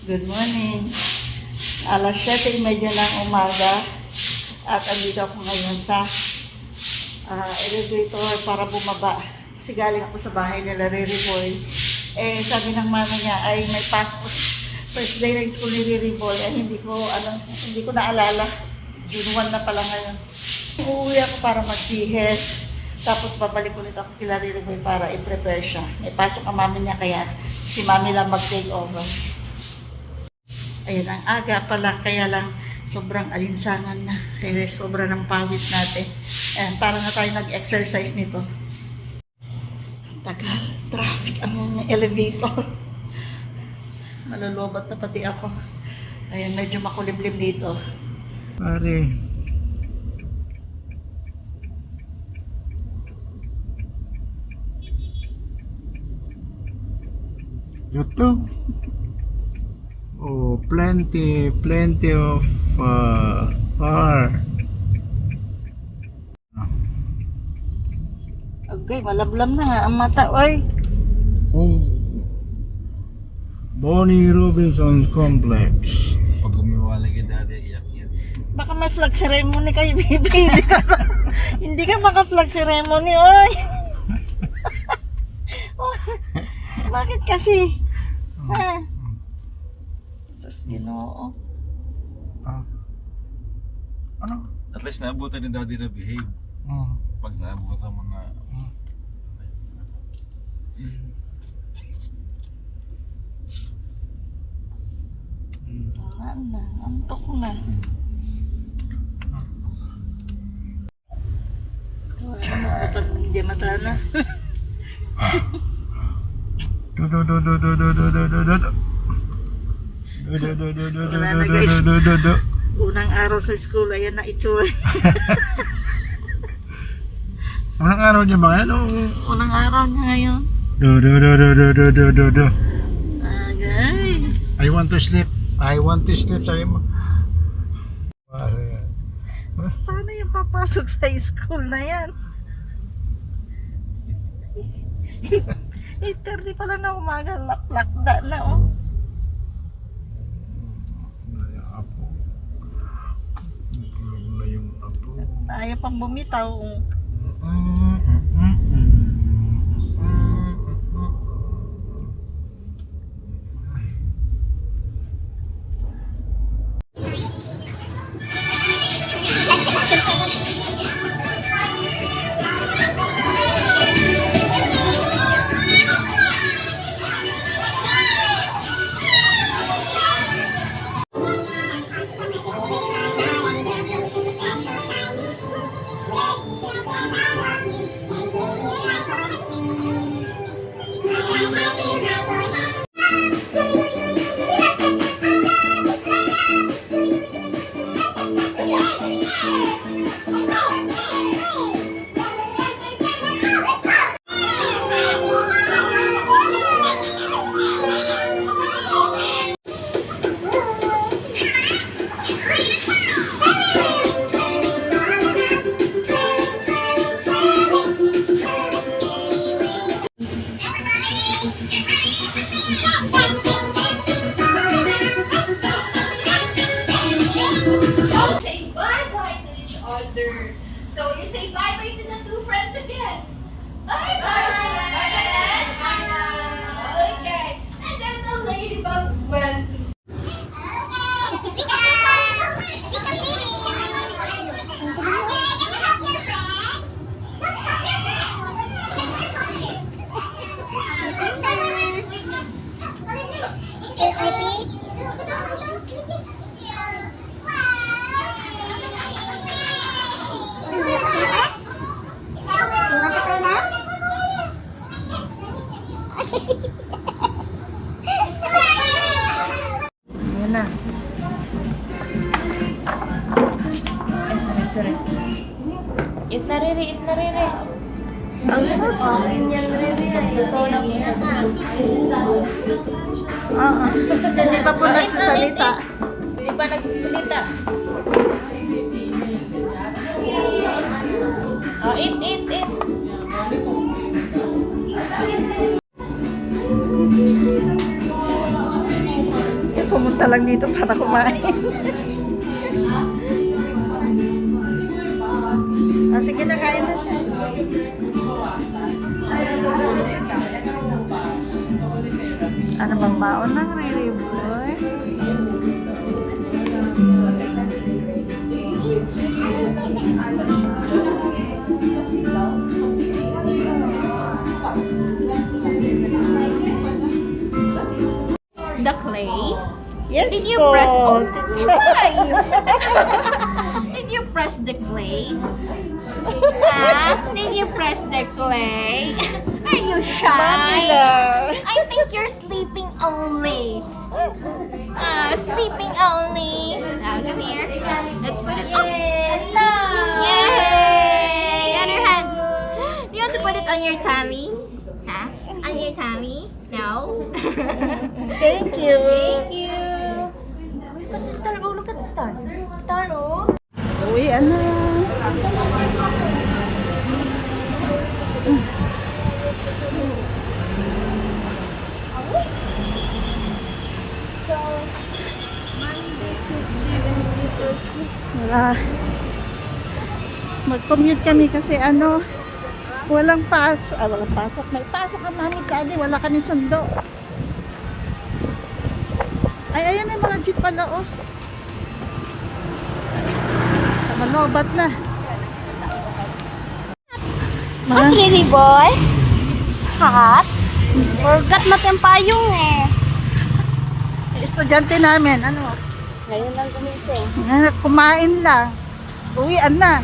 Good morning. Alas 7:30 ng umaga at andito ako ngayon sa elevator para bumaba. Kasi galing ako sa bahay nila Riri Boy. Sabi ng mama niya ay may passport. First day ng school ni Riri Boy ay hindi ko naalala. June 1 na pala ngayon. Uuwi ako para mag-CHES. Tapos babalik ulit ako kila Riri Boy para i-prepare siya. May pasok ang mami niya kaya si mami lang mag-take over. Ayun, ang aga pa lang, kaya lang sobrang alinsangan na. Kaya sobra ng pawit natin. Ayan, para na tayo nag-exercise nito. Tagal, traffic ang elevator. Malulubat na pati ako. Ayan, medyo makulimlim dito. Pare. YouTube. Oh, plenty of far. Okay, malablam na nga ang mata, oy. Oh. Bonnie Robinson's Complex. Pag gumiwalay ka dati, iyak yan. Baka may flag ceremony kayo, baby. Hindi ka maka-flag ceremony, oy. Bakit kasi? Ha? Sus, Ginoo. Ano? At least naabutan ni daddy na behave. Pag naabutan mo na... Antok na. Kapag hindi mata na. Wala na, guys. Unang araw sa school, ayan na itsura. Anong araw niya ba yan? Unang araw na ngayon. Agay. I want to sleep. Sabi mo. Paano yung papasok sa school na yan? 8:30 pala na umaga, lakda na, oh. Ayaw pang bumitaw. Say bye-bye to each other. So you say bye-bye to the true friends again. Bye-bye, friends. Okay. And then the ladybug went to Ayan na. Sorry. Eat na riri. Ang Yan riri ay totoo lang siya. hindi pa po nagsasalita. Hindi pa nagsisalita. Oh, eat. lang dito para kumain. Sige na, kain na. Ano bang baon ng Riri Boy? The clay? Yes Did you po. press? Oh, try! Did you press the clay? Did you press the clay? Are you shy? I think you're sleeping only. Sleeping only. Now, come here. Let's put it on. Yay! Other hand. Do you want to put it on your tummy? Huh? On your tummy? No? Thank you. Look at the star. Oh, look at the star. Star, oh. Uwi, ano? Wala. Mag-commute kami kasi ano, walang walang pasok. May pasok ka, mami, daddy. Wala kami sundo. Ay, ayan yung mga jeep pala, oh. Malobat na. Hot, really, boy? Hot? Forgot mo yung payong eh. Estudyante namin, ano? Ngayon lang gumising. Kumain lang. Uwian na.